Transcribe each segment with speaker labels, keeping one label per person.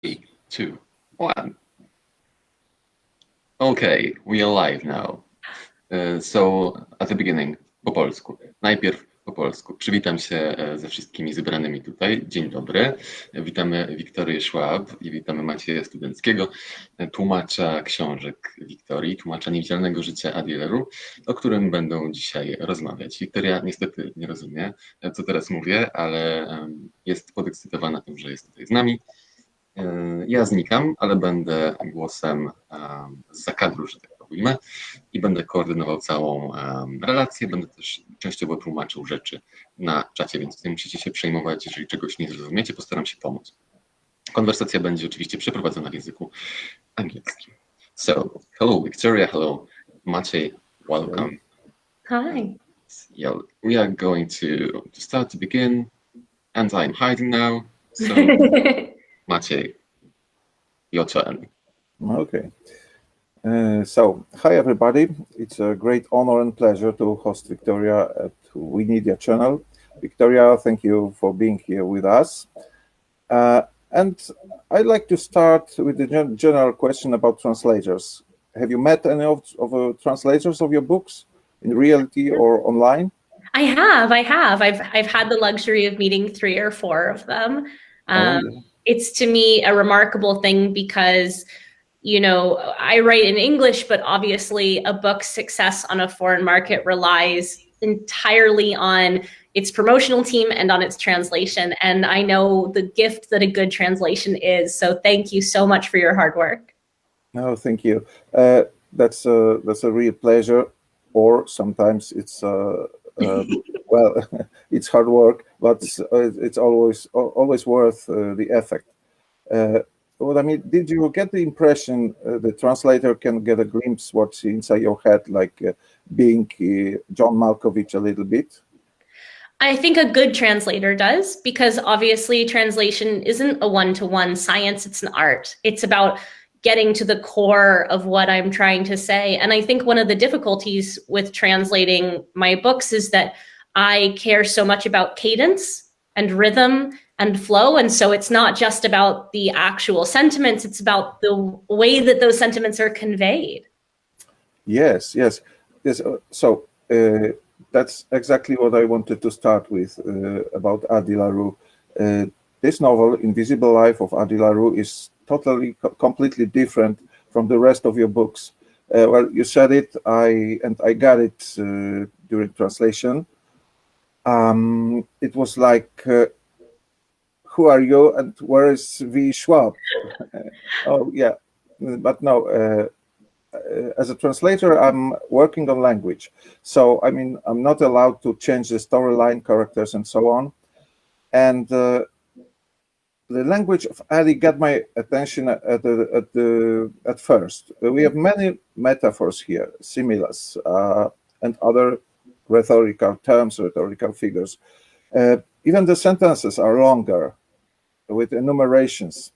Speaker 1: Three, two, one. Okay, we are live now. So at the beginning, po polsku. Najpierw po polsku. Przywitam się ze wszystkimi zebranymi tutaj. Dzień dobry. Witamy Wiktorię Schwab i witamy Macieja Studenckiego, tłumacza książek Wiktorii, tłumacza Niewidzialnego życia Edie, o którym będą dzisiaj rozmawiać. Wiktoria niestety nie rozumie, co teraz mówię, ale jest podekscytowana tym, że jest tutaj z nami. Ja znikam, ale będę głosem z zakadru, że tak powiem, i będę koordynował całą relację, będę też częściowo tłumaczył rzeczy na czacie, więc nie musicie się przejmować, jeżeli czegoś nie zrozumiecie, postaram się pomóc. Konwersacja będzie oczywiście przeprowadzona w języku angielskim. So, hello Victoria, hello Maciej, welcome.
Speaker 2: Hi.
Speaker 1: Yeah, we are going to start to begin, and I'm hiding now, so Maciej, your turn.
Speaker 3: Okay. So, hi everybody. It's a great honor and pleasure to host Victoria at Wywiad channel. Victoria, thank you for being here with us. And I'd like to start with the general question about translators. Have you met any of the translators of your books in reality or online?
Speaker 2: I have. I've had the luxury of meeting 3 or 4 of them. It's to me a remarkable thing because, you know, I write in English, but obviously a book's success on a foreign market relies entirely on its promotional team and on its translation. And I know the gift that a good translation is. So thank you so much for your hard work.
Speaker 3: No, thank you. That's a real pleasure. Or sometimes it's well, it's hard work, but it's always worth the effort. What I mean, did you get the impression the translator can get a glimpse what's inside your head, like being John Malkovich a little bit?
Speaker 2: I think a good translator does, because obviously translation isn't a one-to-one science, it's an art. It's about getting to the core of what I'm trying to say. And I think one of the difficulties with translating my books is that I care so much about cadence and rhythm and flow. And so it's not just about the actual sentiments, it's about the way that those sentiments are conveyed.
Speaker 3: Yes. So that's exactly what I wanted to start with about Edie LaRue. This novel, Invisible Life of Edie LaRue, is totally, completely different from the rest of your books. Well, you said it, I got it during translation. It was like, who are you and where is V. Schwab? Oh, yeah, but no, as a translator, I'm working on language. So, I mean, I'm not allowed to change the storyline, characters, and so on. And the language of Ellie got my attention at first. We have many metaphors here, similes, and other rhetorical terms, rhetorical figures. Even the sentences are longer, with enumerations.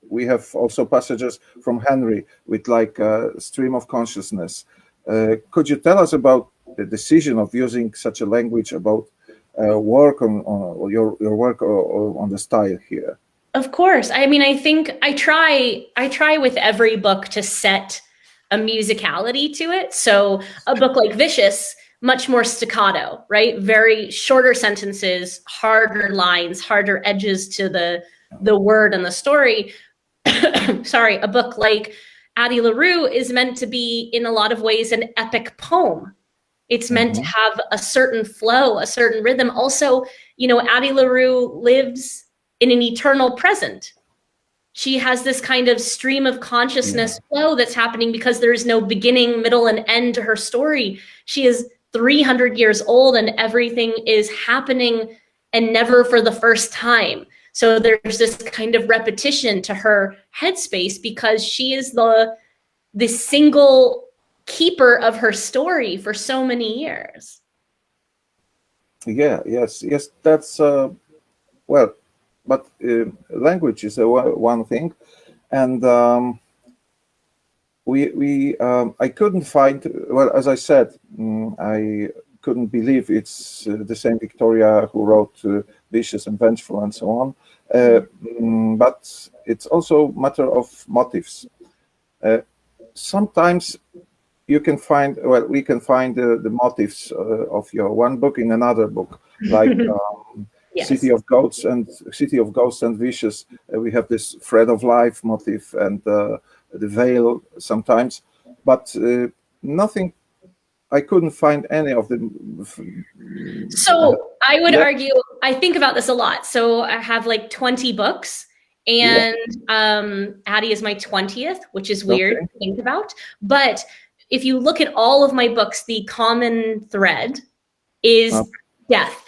Speaker 3: We have also passages from Henry with like a stream of consciousness. Could you tell us about the decision of using such a language, about work on your work on the style here?
Speaker 2: Of course. I mean, I think I try with every book to set a musicality to it. So a book like Vicious, much more staccato, right? Very shorter sentences, harder lines, harder edges to the word and the story. Sorry, a book like Edie LaRue is meant to be, in a lot of ways, an epic poem. It's meant to have a certain flow, a certain rhythm. Also, you know, Edie LaRue lives in an eternal present. She has this kind of stream of consciousness flow that's happening because there is no beginning, middle, and end to her story. She is 300 years old and everything is happening and never for the first time. So there's this kind of repetition to her headspace because she is the single keeper of her story for so many years.
Speaker 3: Yes, that's well, but language is one thing, and I couldn't find, well, as I said, I couldn't believe it's the same Victoria who wrote Vicious and Vengeful and so on. but it's also a matter of motives. Sometimes you can find, well, we can find the motives of your one book in another book, like
Speaker 2: Yes.
Speaker 3: City of Ghosts and Wishes. We have this thread of life motif and the veil sometimes, but nothing. I couldn't find any of them.
Speaker 2: So I would argue, I think about this a lot. So I have like 20 books, and Addie is my 20th, which is weird to think about. But if you look at all of my books, the common thread is death.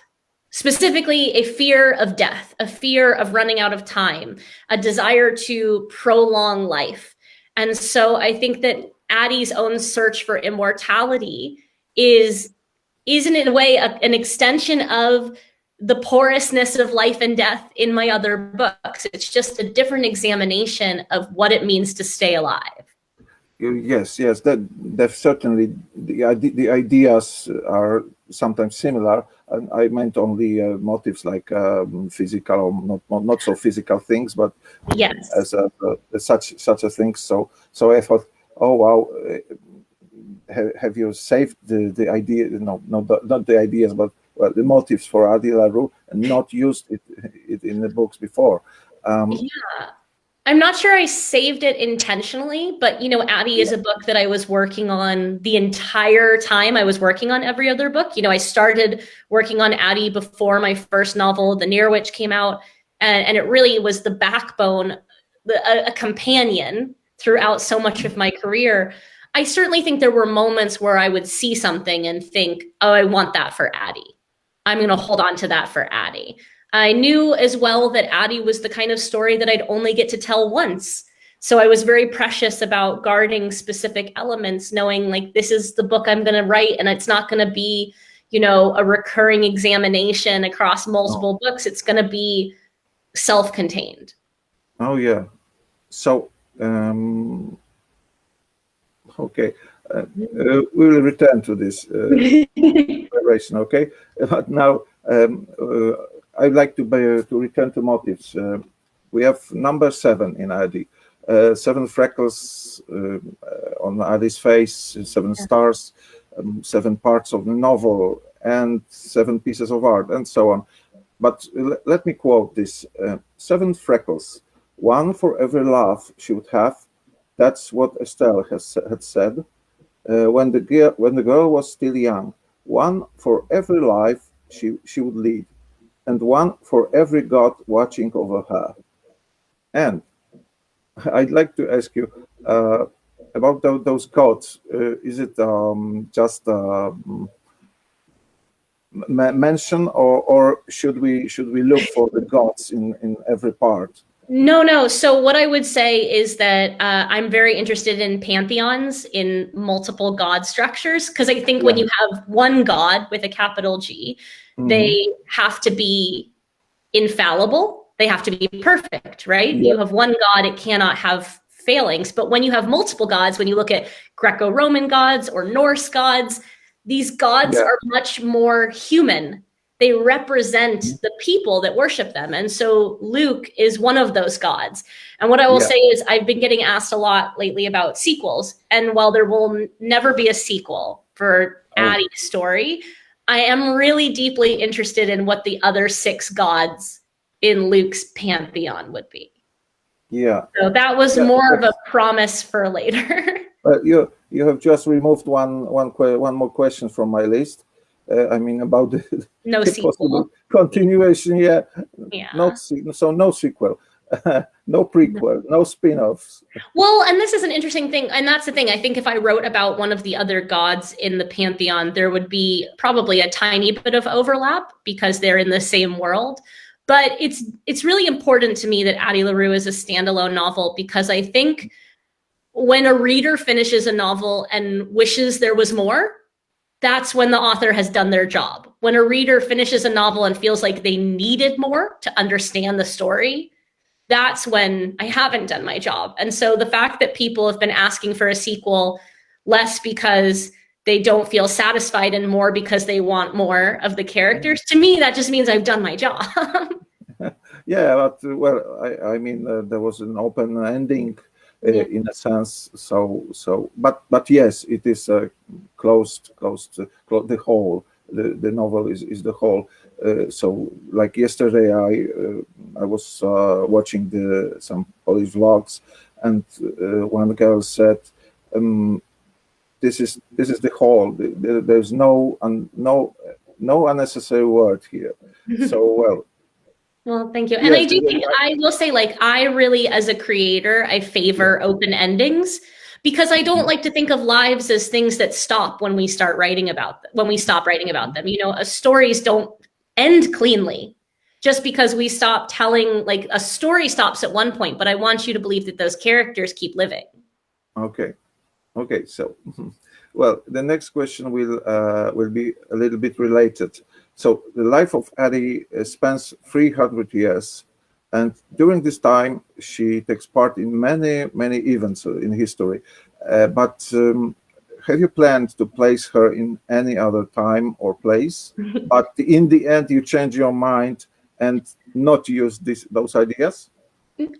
Speaker 2: Specifically, a fear of death, a fear of running out of time, a desire to prolong life. And so I think that Addie's own search for immortality is in a way an extension of the porousness of life and death in my other books. It's just a different examination of what it means to stay alive.
Speaker 3: Yes, that certainly the ideas are sometimes similar, and I meant only motives like physical or not so physical things, but
Speaker 2: yes,
Speaker 3: as such a thing. So I thought, oh wow, have you saved the idea? No, not the ideas, but well, the motives for Addie LaRue, and not used it in the books before.
Speaker 2: I'm not sure I saved it intentionally, but Addie is a book that I was working on the entire time I was working on every other book. I started working on Addie before my first novel, The Near Witch, came out, and it really was the backbone, a companion throughout so much of my career. I certainly think there were moments where I would see something and think, oh, I want that for Addie. I'm going to hold on to that for Addie. I knew as well that Addie was the kind of story that I'd only get to tell once. So I was very precious about guarding specific elements, knowing like this is the book I'm going to write, and it's not going to be, a recurring examination across multiple books. It's going to be self-contained.
Speaker 3: Oh, yeah. So, okay. We will return to this preparation, okay? But now, I'd like to return to motives. We have number 7 in Addie. 7 freckles on Addie's face, 7 stars, 7 parts of the novel, and 7 pieces of art, and so on. But let me quote this: 7 freckles, 1 for every laugh she would have. That's what Estelle had said when the girl was still young. 1 for every life she would lead, and 1 for every god watching over her. And I'd like to ask you about those gods. Is it just mention, or should we look for the gods in every part?
Speaker 2: No. So what I would say is that I'm very interested in pantheons, in multiple god structures, because I think when you have one god with a capital G, they have to be infallible. They have to be perfect, right? Yeah. You have one god, it cannot have failings. But when you have multiple gods, when you look at Greco-Roman gods or Norse gods, these gods are much more human. They represent the people that worship them. And so Luke is one of those gods. And what I will say is I've been getting asked a lot lately about sequels. And while there will never be a sequel for Addie's story, I am really deeply interested in what the other 6 gods in Luke's pantheon would be. Yeah. So that was more of a promise for later.
Speaker 3: You have just removed one more question from my list. I mean, about the
Speaker 2: sequel
Speaker 3: continuation. No sequel, no prequel, no spin-offs.
Speaker 2: Well, and this is an interesting thing, and that's the thing. I think if I wrote about one of the other gods in the pantheon, there would be probably a tiny bit of overlap because they're in the same world. But it's really important to me that Addie LaRue is a standalone novel, because I think when a reader finishes a novel and wishes there was more, that's when the author has done their job. When a reader finishes a novel and feels like they needed more to understand the story, that's when I haven't done my job. And so the fact that people have been asking for a sequel, less because they don't feel satisfied and more because they want more of the characters, to me, that just means I've done my job.
Speaker 3: Yeah, but well, I mean, there was an open ending in a sense. But yes, it is closed. The whole. The novel is the whole. So, like yesterday, I was watching some Polish vlogs, and one girl said, "This is the whole. There's no unnecessary word here." So well.
Speaker 2: Well, thank you. And
Speaker 3: Yes,
Speaker 2: I do think I will say, like, I really, as a creator, I favor open endings because I don't like to think of lives as things that stop when we start writing about them, when we stop writing about them. You know, stories don't end cleanly just because we stop telling, like, a story stops at one point, but I want you to believe that those characters keep living.
Speaker 3: Okay. So, well, the next question will be a little bit related. So, the life of Edie spans 300 years, and during this time, she takes part in many events in history. But have you planned to place her in any other time or place? But in the end, you change your mind and not use those ideas?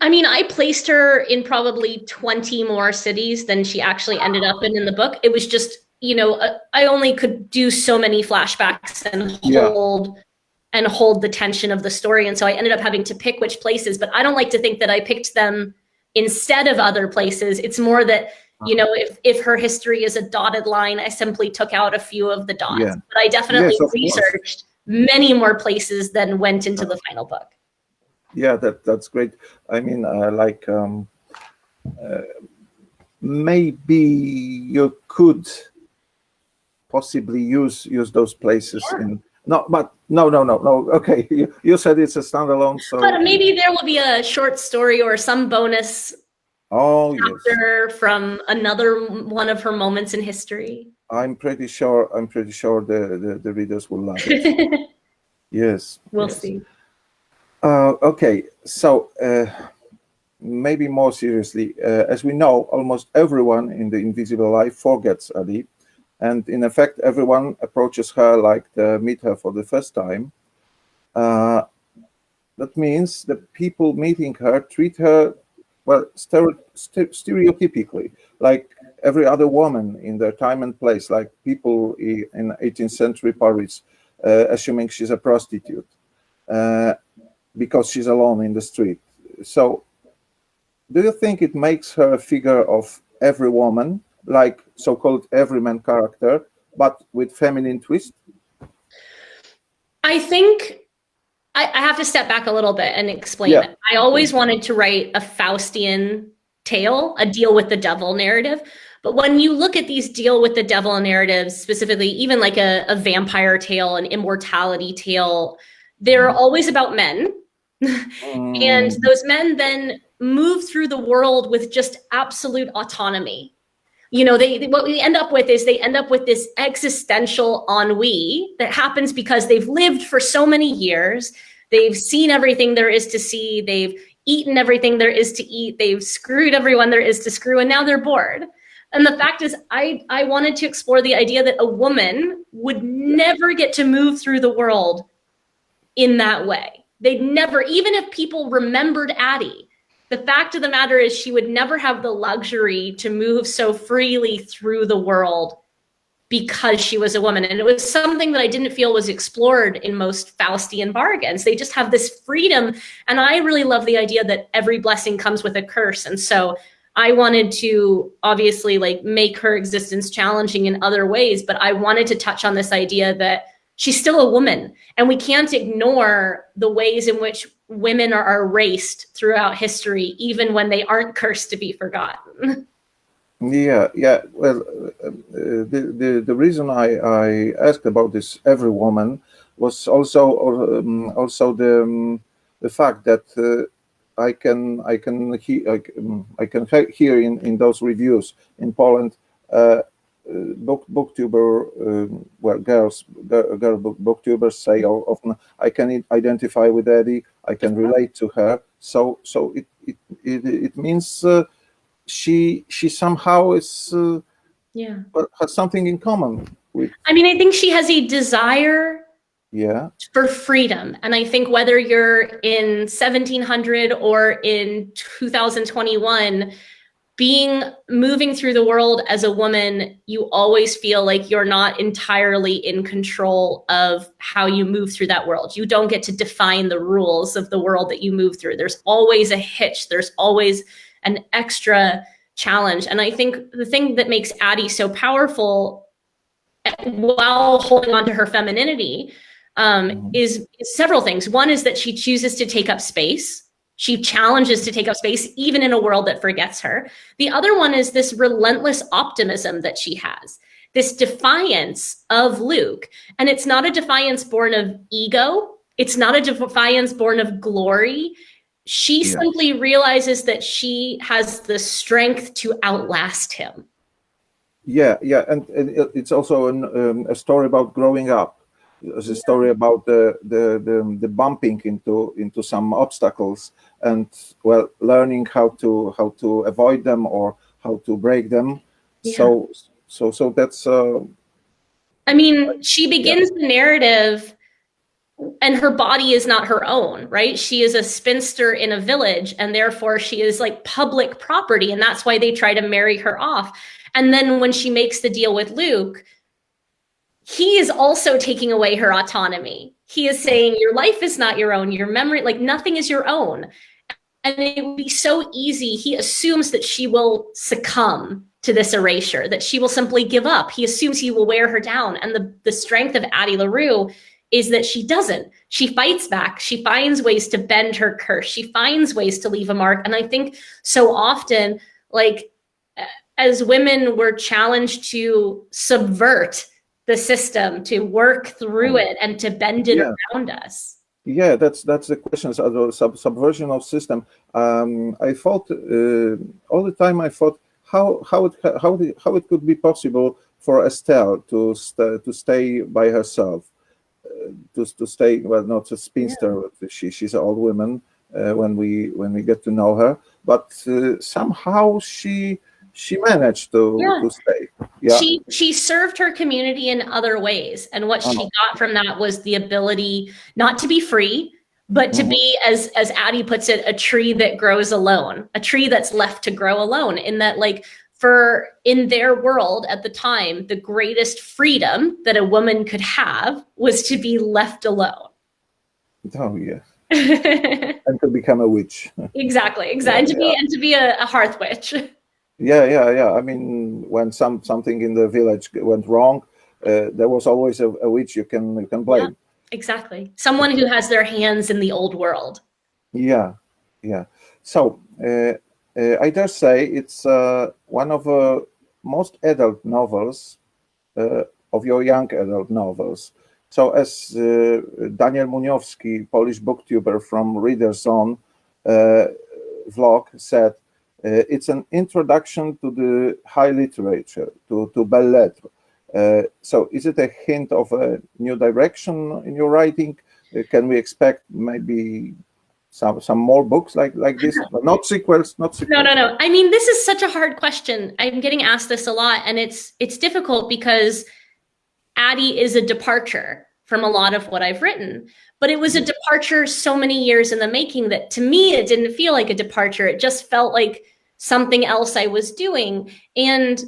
Speaker 2: I mean, I placed her in probably 20 more cities than she actually ended up in the book. It was just, you know, I only could do so many flashbacks and hold the tension of the story. And so I ended up having to pick which places, but I don't like to think that I picked them instead of other places. It's more that, you know, if her history is a dotted line, I simply took out a few of the dots.
Speaker 3: Yeah.
Speaker 2: But I definitely
Speaker 3: Yes,
Speaker 2: researched many more places than went into the final book.
Speaker 3: Yeah, that's great. I mean, maybe you could possibly use those places in. No. Okay, you said it's a standalone, so.
Speaker 2: But maybe there will be a short story or some bonus chapter from another one of her moments in history.
Speaker 3: I'm pretty sure the readers will love it. Yes.
Speaker 2: We'll see.
Speaker 3: Okay, so maybe more seriously, as we know, almost everyone in the invisible life forgets Ellie, and in effect, everyone approaches her like they meet her for the first time. That means that people meeting her treat her, well, stereotypically, like every other woman in their time and place, like people in 18th century Paris, assuming she's a prostitute. Because she's alone in the street. So, do you think it makes her a figure of every woman, like so-called everyman character, but with feminine twist?
Speaker 2: I think I have to step back a little bit and explain it. I always wanted to write a Faustian tale, a deal with the devil narrative. But when you look at these deal with the devil narratives, specifically, even like a vampire tale, an immortality tale, they're always about men. And those men then move through the world with just absolute autonomy. You know, what we end up with is they end up with this existential ennui that happens because they've lived for so many years. They've seen everything there is to see. They've eaten everything there is to eat. They've screwed everyone there is to screw, and now they're bored. And the fact is, I wanted to explore the idea that a woman would never get to move through the world in that way. They'd never, even if people remembered Edie, the fact of the matter is she would never have the luxury to move so freely through the world because she was a woman. And it was something that I didn't feel was explored in most Faustian bargains. They just have this freedom. And I really love the idea that every blessing comes with a curse. And so I wanted to obviously like make her existence challenging in other ways, but I wanted to touch on this idea that she's still a woman, and we can't ignore the ways in which women are erased throughout history, even when they aren't cursed to be forgotten.
Speaker 3: Yeah. Well, the reason I asked about this every woman was also the fact that I can hear in those reviews in Poland. Booktuber, girl booktubers say often, I can identify with Edie, I can relate to her. So it means she somehow is has something in common with.
Speaker 2: I mean, I think she has a desire
Speaker 3: Yeah.
Speaker 2: For freedom. And I think whether you're in 1700 or in 2021, moving through the world as a woman, you always feel like you're not entirely in control of how you move through that world. You don't get to define the rules of the world that you move through. There's always a hitch. There's always an extra challenge. And I think the thing that makes Edie so powerful while holding on to her femininity is several things. One is that she chooses to take up space. She challenges to take up space, even in a world that forgets her. The other one is this relentless optimism that she has, this defiance of Luke. And it's not a defiance born of ego. It's not a defiance born of glory. She simply realizes that she has the strength to outlast him.
Speaker 3: Yeah, and it's also a story about growing up. It's a story about the bumping into some obstacles and learning how to avoid them or how to break them. Yeah. So that's.
Speaker 2: I mean, she begins the narrative, and her body is not her own, right? She is a spinster in a village, and therefore she is like public property, and that's why they try to marry her off. And then when she makes the deal with Luke, he is also taking away her autonomy. He is saying, your life is not your own, your memory, like nothing is your own. And it would be so easy. He assumes that she will succumb to this erasure, that she will simply give up. He assumes he will wear her down. And the strength of Addie LaRue is that she doesn't. She fights back. She finds ways to bend her curse. She finds ways to leave a mark. And I think so often, like, as women, we're challenged to subvert the system, to work through it and to bend it around us.
Speaker 3: Yeah, that's the question. So subversion of system. I thought all the time. I thought how it could be possible for Estelle to stay by herself, to stay not a spinster. But she's an old woman when we get to know her, but somehow she managed to stay. Yeah.
Speaker 2: She served her community in other ways. And what she got from that was the ability not to be free, but to be, as Addie puts it, a tree that grows alone, a tree that's left to grow alone. In that, like, in their world at the time, the greatest freedom that a woman could have was to be left alone.
Speaker 3: Oh, yeah. And to become a witch.
Speaker 2: Exactly. And to be a hearth witch.
Speaker 3: Yeah. I mean, when something in the village went wrong, there was always a witch you can blame.
Speaker 2: Yeah, exactly. Someone who has their hands in the old world. Yeah.
Speaker 3: So I dare say it's one of the most adult novels of your young adult novels. So as Daniel Muniowski, Polish booktuber from Reader's Zone vlog said, it's an introduction to the high literature, to belles lettres. So is it a hint of a new direction in your writing? Can we expect maybe some more books like this? Not sequels. No.
Speaker 2: I mean, this is such a hard question. I'm getting asked this a lot, and it's difficult because Addie is a departure from a lot of what I've written. But it was a departure so many years in the making that to me, it didn't feel like a departure. It just felt like something else I was doing. And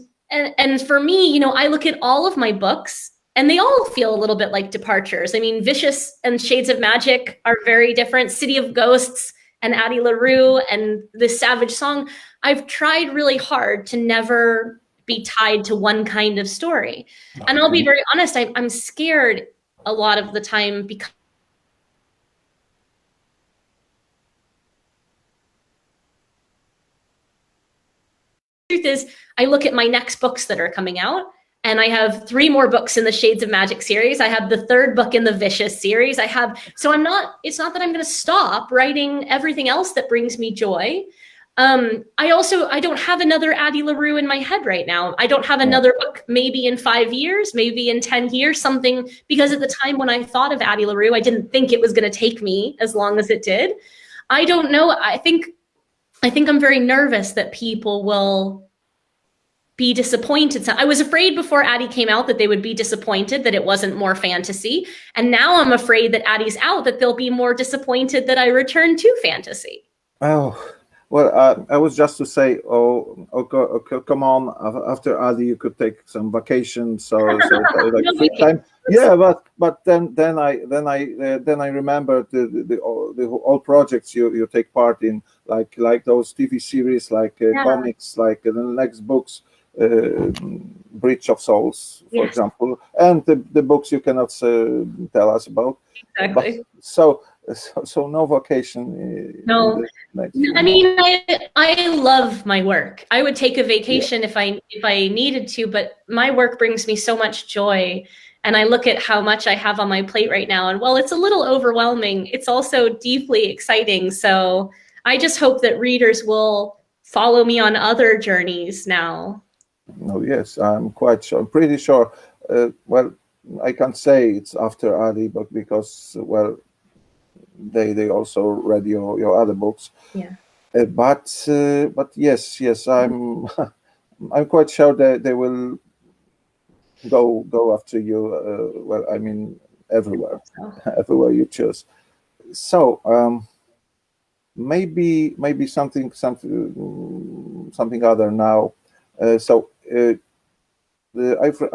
Speaker 2: for me, I look at all of my books and they all feel a little bit like departures. I mean, Vicious and Shades of Magic are very different. City of Ghosts and Addie LaRue and This Savage Song. I've tried really hard to never be tied to one kind of story. And I'll be very honest, I'm scared a lot of the time because truth is, I look at my next books that are coming out, and I have 3 more books in the Shades of Magic series. I have the 3rd book in the Vicious series. it's not that I'm going to stop writing everything else that brings me joy. I don't have another Addie LaRue in my head right now. I don't have another book, maybe in 5 years, maybe in 10 years, something, because at the time when I thought of Addie LaRue, I didn't think it was going to take me as long as it did. I don't know. I think I'm very nervous that people will be disappointed. So I was afraid before Addie came out that they would be disappointed that it wasn't more fantasy. And now I'm afraid that Addie's out, that they'll be more disappointed that I return to fantasy.
Speaker 3: Oh, well, I was just to say, okay, come on. After Addie, you could take some vacation, so like
Speaker 2: No,
Speaker 3: free time. Yeah, but then I remember the all projects you take part in, like those TV series, like comics, like the next books, Bridge of Souls, for example, and the books you cannot tell us about.
Speaker 2: Exactly.
Speaker 3: But, so no vacation.
Speaker 2: No, I mean, I love my work. I would take a vacation if I needed to, but my work brings me so much joy. And I look at how much I have on my plate right now, and while it's a little overwhelming, it's also deeply exciting. So I just hope that readers will follow me on other journeys now.
Speaker 3: No, yes, I'm quite sure. I'm pretty sure. Well, I can't say it's after Ali, but because, well, they also read your other books.
Speaker 2: Yeah.
Speaker 3: But yes, I'm I'm quite sure that they will go after you. Well, I mean, everywhere, everywhere you choose. So maybe something other now. I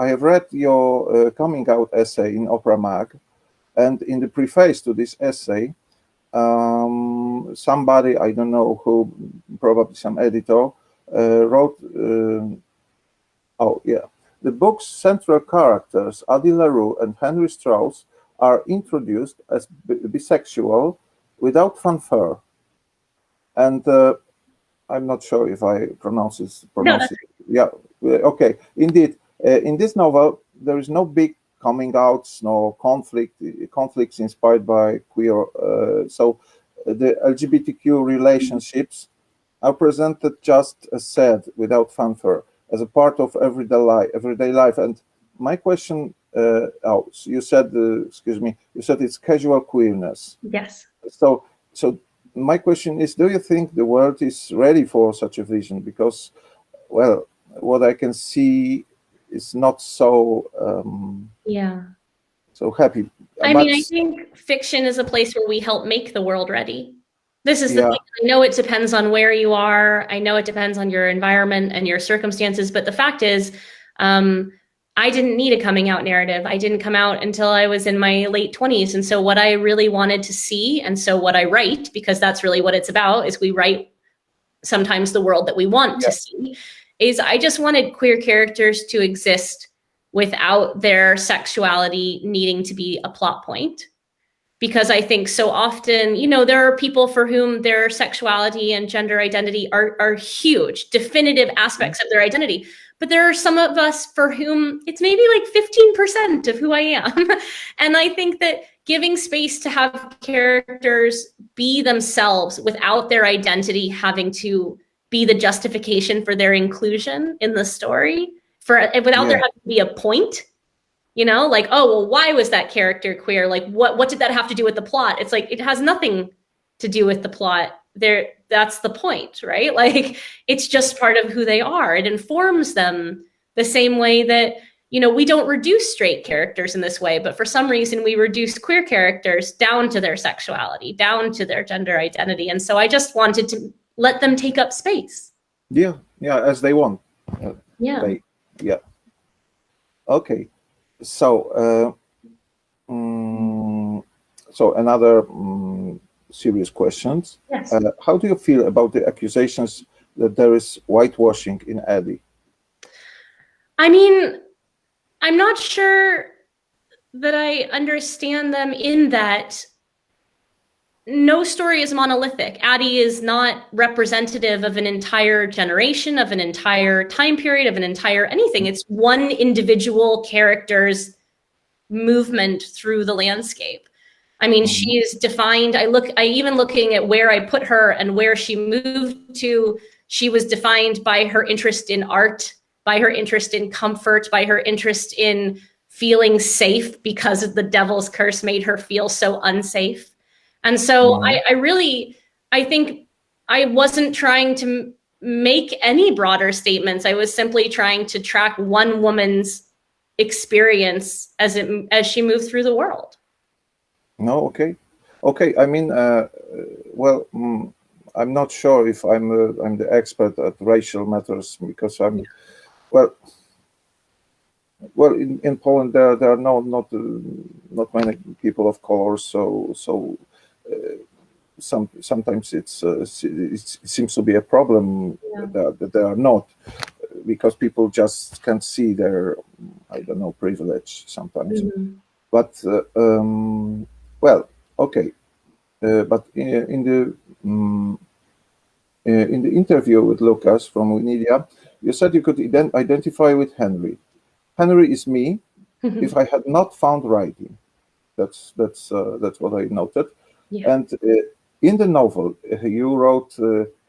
Speaker 3: have read your coming out essay in Opera Mag, and in the preface to this essay, somebody, I don't know who, probably some editor, wrote, the book's central characters, Addie LaRue and Henry Strauss, are introduced as bisexual without fanfare. And I'm not sure if I pronounce it. Yeah, okay. Indeed, in this novel, there is no big coming outs, no conflicts inspired by queer. So the LGBTQ relationships are presented just as said, without fanfare, as a part of everyday life. And my question, you said, you said it's casual queerness.
Speaker 2: Yes.
Speaker 3: So my question is, do you think the world is ready for such a vision? Because, well, what I can see is not so so happy.
Speaker 2: I mean, I think fiction is a place where we help make the world ready. This is the thing. I know it depends on where you are. I know it depends on your environment and your circumstances. But the fact is, I didn't need a coming out narrative. I didn't come out until I was in my late 20s. And so what I really wanted to see, and so what I write, because that's really what it's about, is we write sometimes the world that we want to see, is I just wanted queer characters to exist without their sexuality needing to be a plot point. Because I think so often, there are people for whom their sexuality and gender identity are huge, definitive aspects of their identity. But there are some of us for whom it's maybe like 15% of who I am. And I think that giving space to have characters be themselves without their identity having to be the justification for their inclusion in the story, without there having to be a point, like, oh, well, why was that character queer? Like, what did that have to do with the plot? It's like, it has nothing to do with the plot. That's the point, right? Like, it's just part of who they are. It informs them the same way that, we don't reduce straight characters in this way, but for some reason we reduce queer characters down to their sexuality, down to their gender identity. And so I just wanted to let them take up space. Yeah,
Speaker 3: as they want. Okay. So, so another serious questions.
Speaker 2: Yes.
Speaker 3: How do you feel about the accusations that there is whitewashing in Edie?
Speaker 2: I mean, I'm not sure that I understand them in that no story is monolithic. Addie is not representative of an entire generation, of an entire time period, of an entire anything. It's one individual character's movement through the landscape. I mean, she is defined. Even looking at where I put her and where she moved to, she was defined by her interest in art, by her interest in comfort, by her interest in feeling safe because of the devil's curse made her feel so unsafe. And so I think I wasn't trying to make any broader statements. I was simply trying to track one woman's experience as she moved through the world.
Speaker 3: No, okay. I mean, well, I'm not sure if I'm the expert at racial matters, because I'm well. In Poland there are not many people of color, so sometimes it seems to be a problem that they are not, because people just can't see their, I don't know, privilege sometimes.
Speaker 2: Mm-hmm.
Speaker 3: But well, okay. But in the interview with Lucas from Wywiad, you said you could identify with Henry. Henry is me if I had not found writing. That's what I noted.
Speaker 2: Yeah.
Speaker 3: And in the novel, you wrote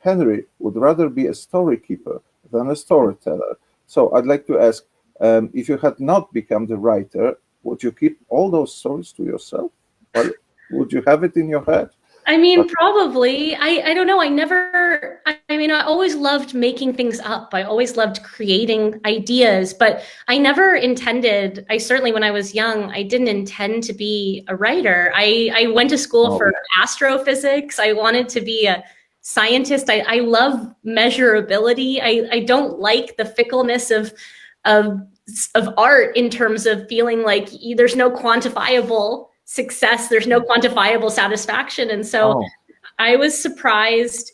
Speaker 3: Henry would rather be a story keeper than a storyteller. So I'd like to ask, if you had not become the writer, would you keep all those stories to yourself? Or would you have it in your head?
Speaker 2: I mean, probably. I don't know. I always loved making things up. I always loved creating ideas, but I never intended, certainly when I was young, I didn't intend to be a writer. I went to school for astrophysics. I wanted to be a scientist. I love measurability. I don't like the fickleness of art in terms of feeling like there's no quantifiable success, there's no quantifiable satisfaction. And so I was surprised,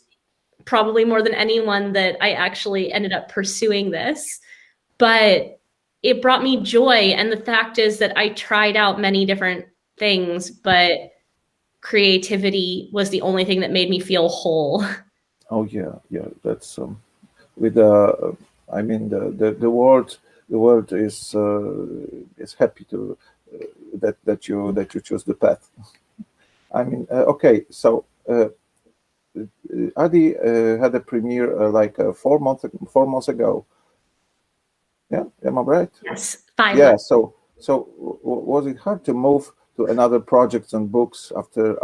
Speaker 2: probably more than anyone, that I actually ended up pursuing this, but it brought me joy. And the fact is that I tried out many different things, but creativity was the only thing that made me feel whole. Oh
Speaker 3: yeah, that's with I mean the world is happy to that you choose the path. I mean, okay, so Edie had a premiere like 4 months ago. Yeah, am I right?
Speaker 2: Yes, 5
Speaker 3: Yeah.
Speaker 2: months.
Speaker 3: So was it hard to move to another projects and books after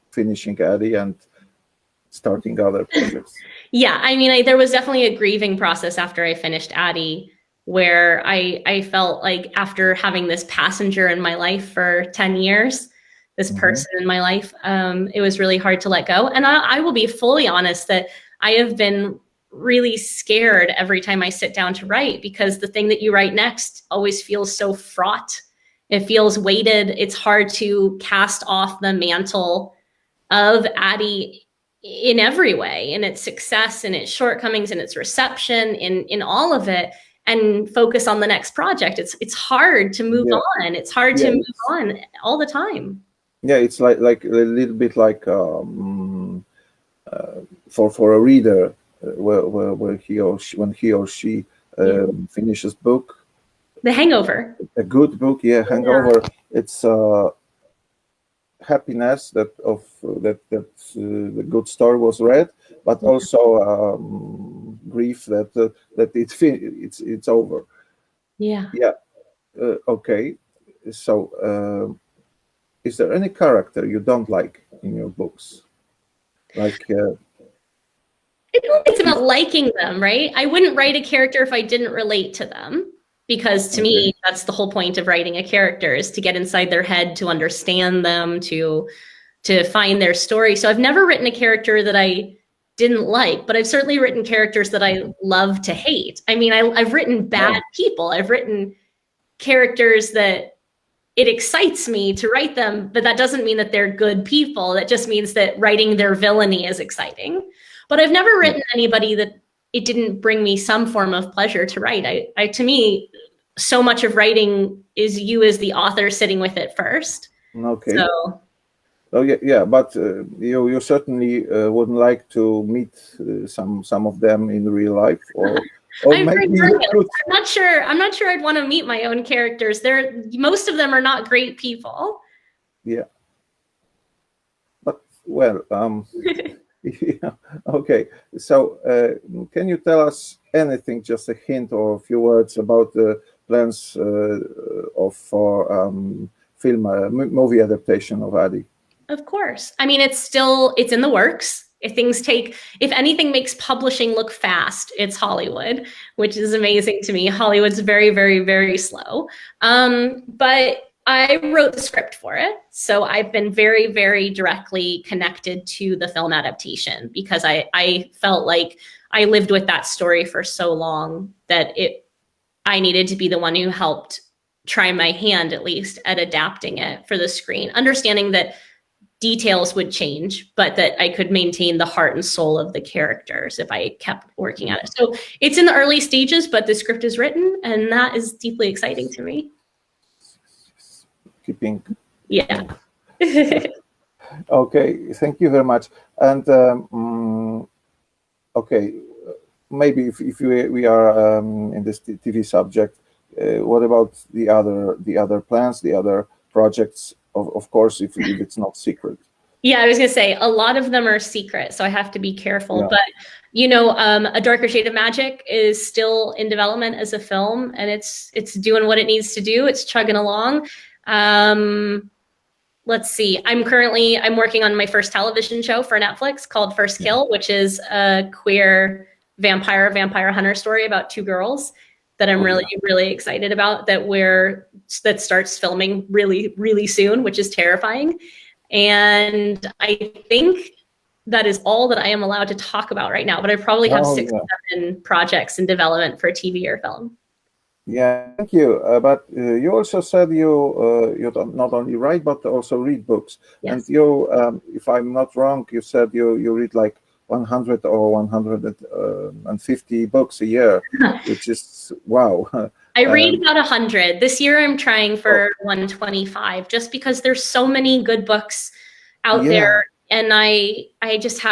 Speaker 3: finishing Edie and starting other projects?
Speaker 2: Yeah, I mean, there was definitely a grieving process after I finished Edie, where I felt like after having this passenger in my life for 10 years, this person in my life, it was really hard to let go. And I will be fully honest that I have been really scared every time I sit down to write, because the thing that you write next always feels so fraught. It feels weighted. It's hard to cast off the mantle of Edie in every way, in its success, in its shortcomings, in its reception, in all of it, and focus on the next project. It's hard to move on. It's hard to move on all the time. Yeah,
Speaker 3: it's like a little bit like for a reader, where when he or she finishes book.
Speaker 2: The Hangover.
Speaker 3: A good book, Hangover. It's happiness that the good story was read, but also grief that it's over.
Speaker 2: Yeah.
Speaker 3: Okay. So is there any character you don't like in your books? Like
Speaker 2: I don't think it's about liking them, right? I wouldn't write a character if I didn't relate to them, because to me, that's the whole point of writing a character, is to get inside their head, to understand them, to find their story. So I've never written a character that I didn't like, but I've certainly written characters that I love to hate. I mean, I've written bad people. I've written characters that it excites me to write them, but that doesn't mean that they're good people. That just means that writing their villainy is exciting. But I've never written anybody that it didn't bring me some form of pleasure to write. I to me, so much of writing is you as the author sitting with it first.
Speaker 3: Okay.
Speaker 2: So.
Speaker 3: Oh yeah, but you certainly wouldn't like to meet some of them in real life, or maybe you could.
Speaker 2: I'm not sure I'd want to meet my own characters. Most of them are not great people.
Speaker 3: Yeah. But well, yeah. Okay. So can you tell us anything, just a hint or a few words about the plans for movie adaptation of Edie?
Speaker 2: Of course. I mean, it's in the works. if anything makes publishing look fast, it's Hollywood, which is amazing to me. Hollywood's very, very, very slow. But I wrote the script for it. So I've been very, very directly connected to the film adaptation because I felt like I lived with that story for so long that I needed to be the one who helped try my hand, at least, at adapting it for the screen, understanding that details would change, but that I could maintain the heart and soul of the characters if I kept working at it. So it's in the early stages, but the script is written, and that is deeply exciting to me.
Speaker 3: Keeping.
Speaker 2: Yeah.
Speaker 3: Okay, thank you very much. And okay, maybe if we are in this TV subject, what about the other plans, the other projects? Of course, if it's not secret.
Speaker 2: Yeah, I was gonna say a lot of them are secret, so I have to be careful.
Speaker 3: Yeah.
Speaker 2: But A Darker Shade of Magic is still in development as a film, and it's doing what it needs to do. It's chugging along. Let's see. I'm working on my first television show for Netflix called First Kill, which is a queer vampire hunter story about two girls that I'm really excited about, that starts filming really, really soon, which is terrifying. And I think that is all that I am allowed to talk about right now, but I probably have 6 or 7 projects in development for TV or film.
Speaker 3: Yeah, thank you. But you also said you don't not only write but also read books.
Speaker 2: Yes.
Speaker 3: And you, if I'm not wrong, you said you read like 100 or 150 books a year, which is wow.
Speaker 2: I read about 100. This year I'm trying for 125, just because there's so many good books out there, and I just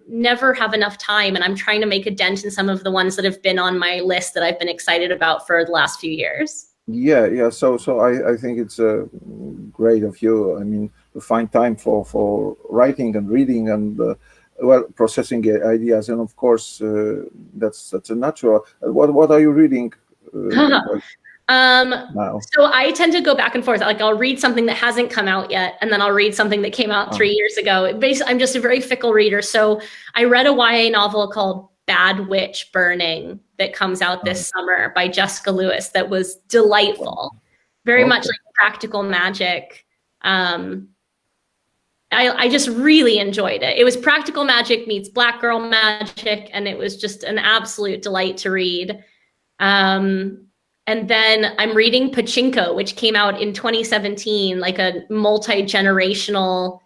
Speaker 2: never have enough time, and I'm trying to make a dent in some of the ones that have been on my list that I've been excited about for the last few years. Yeah.
Speaker 3: So I think it's great of you. I mean, to find time for writing and reading and processing ideas, and of course that's a natural. What are you reading now?
Speaker 2: So I tend to go back and forth. Like I'll read something that hasn't come out yet, and then I'll read something that came out 3 years ago. Basically, I'm just a very fickle reader. So I read a YA novel called Bad Witch Burning that comes out this summer by Jessica Lewis that was delightful. Very much like Practical Magic. I just really enjoyed it. It was Practical Magic meets Black Girl Magic, and it was just an absolute delight to read. And then I'm reading Pachinko, which came out in 2017, like a multi-generational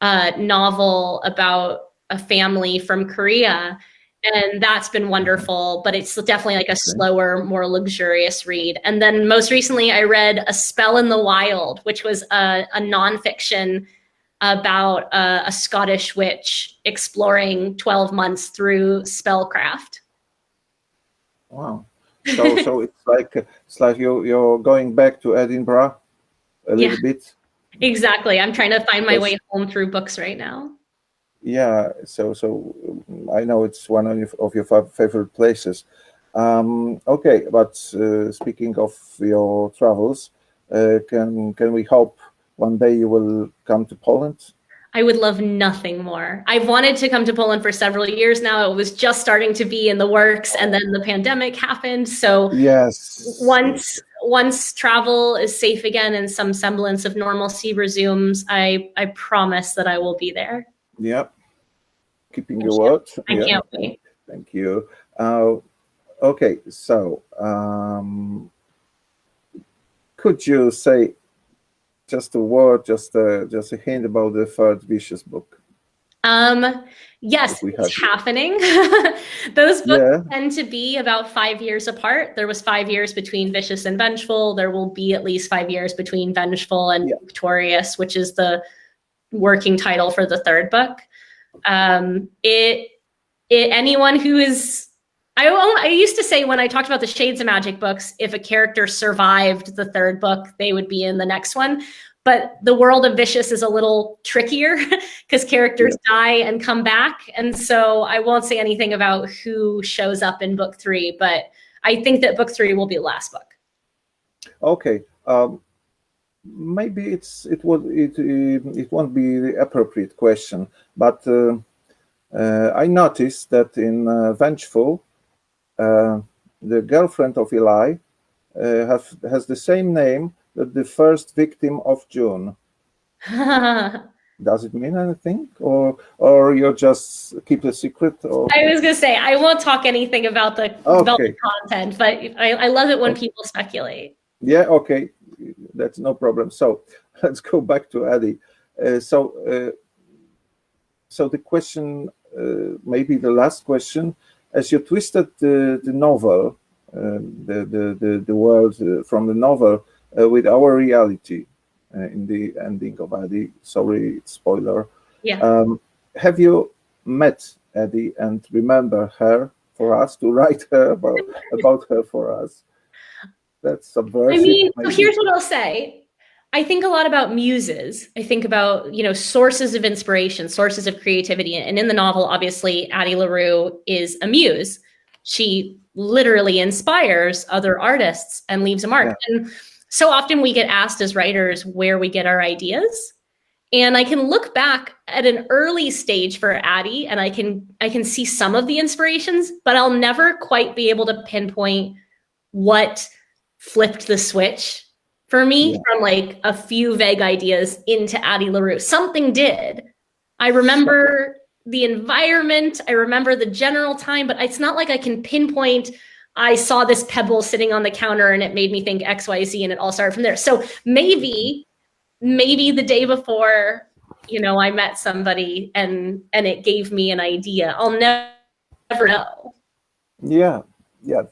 Speaker 2: novel about a family from Korea. And that's been wonderful, but it's definitely like a slower, more luxurious read. And then most recently I read A Spell in the Wild, which was a nonfiction about a Scottish witch exploring 12 months through spellcraft.
Speaker 3: Wow. So it's like you're going back to Edinburgh a little bit.
Speaker 2: Exactly. I'm trying to find my way home through books right now.
Speaker 3: Yeah. So I know it's one of your favorite places. Okay, but speaking of your travels, can we hope one day you will come to Poland?
Speaker 2: I would love nothing more. I've wanted to come to Poland for several years now. It was just starting to be in the works, and then the pandemic happened. So
Speaker 3: yes,
Speaker 2: once travel is safe again and some semblance of normalcy resumes, I promise that I will be there.
Speaker 3: Yep. Keeping your word.
Speaker 2: I can't wait.
Speaker 3: Thank you. Okay, so could you say just a word, just a hint about the third Vicious book?
Speaker 2: Yes, it's happening. Those books tend to be about 5 years apart. There was 5 years between Vicious and Vengeful. There will be at least 5 years between Vengeful and Victorious, which is the working title for the third book. Anyone who is, I used to say when I talked about the Shades of Magic books, if a character survived the third book, they would be in the next one. But the world of Vicious is a little trickier because characters die and come back. And so I won't say anything about who shows up in book 3, but I think that book 3 will be the last book.
Speaker 3: Okay. Maybe it won't be the appropriate question, but I noticed that in Vengeful, the girlfriend of Eli has the same name that the first victim of June. Does it mean anything, or you just keep a secret? Or
Speaker 2: I was gonna say I won't talk anything about the content, but I love it when people speculate.
Speaker 3: Yeah, okay, that's no problem. So let's go back to Eddie. So the question, maybe the last question, as you twisted the novel, the world from the novel with our reality in the ending of Eddie. Sorry, spoiler.
Speaker 2: Yeah.
Speaker 3: Have you met Eddie and remember her for us to write her about her for us? That's subversive.
Speaker 2: I mean, so here's what I'll say. I think a lot about muses. I think about, sources of inspiration, sources of creativity. And in the novel, obviously, Addie LaRue is a muse. She literally inspires other artists and leaves a mark. Yeah. And so often we get asked as writers where we get our ideas. And I can look back at an early stage for Addie and I can see some of the inspirations, but I'll never quite be able to pinpoint what flipped the switch for me from like a few vague ideas into Addie LaRue. Something did. I remember the environment, I remember the general time, but it's not like I can pinpoint, I saw this pebble sitting on the counter and it made me think XYZ and it all started from there. So maybe the day before, I met somebody and it gave me an idea. I'll never know.
Speaker 3: Yeah,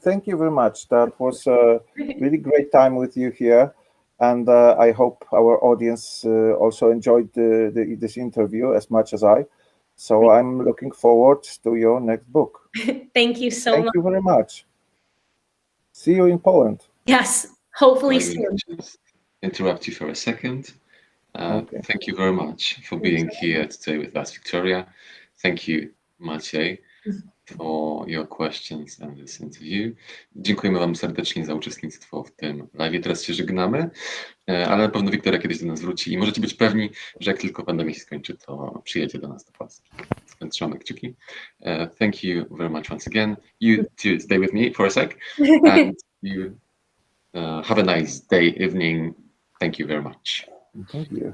Speaker 3: thank you very much. That was a really great time with you here. And I hope our audience also enjoyed this interview as much as I. So I'm looking forward to your next book.
Speaker 2: Thank you so much.
Speaker 3: Thank you very much. See you in Poland.
Speaker 2: Yes, hopefully soon.
Speaker 1: Just interrupt you for a second. Okay. Thank you very much for being here today with us, Victoria. Thank you, Maciej, for your questions and this interview. Dziękujemy Wam serdecznie za uczestnictwo w tym live. Teraz się żegnamy, ale na pewno Wiktoria kiedyś do nas wróci i możecie być pewni, że jak tylko pandemia się skończy, to przyjedzie do nas do Polski. Więc trzymamy kciuki. Thank you very much once again. You two stay with me for a sec. And you have a nice day, evening. Thank you very much.
Speaker 3: Thank you.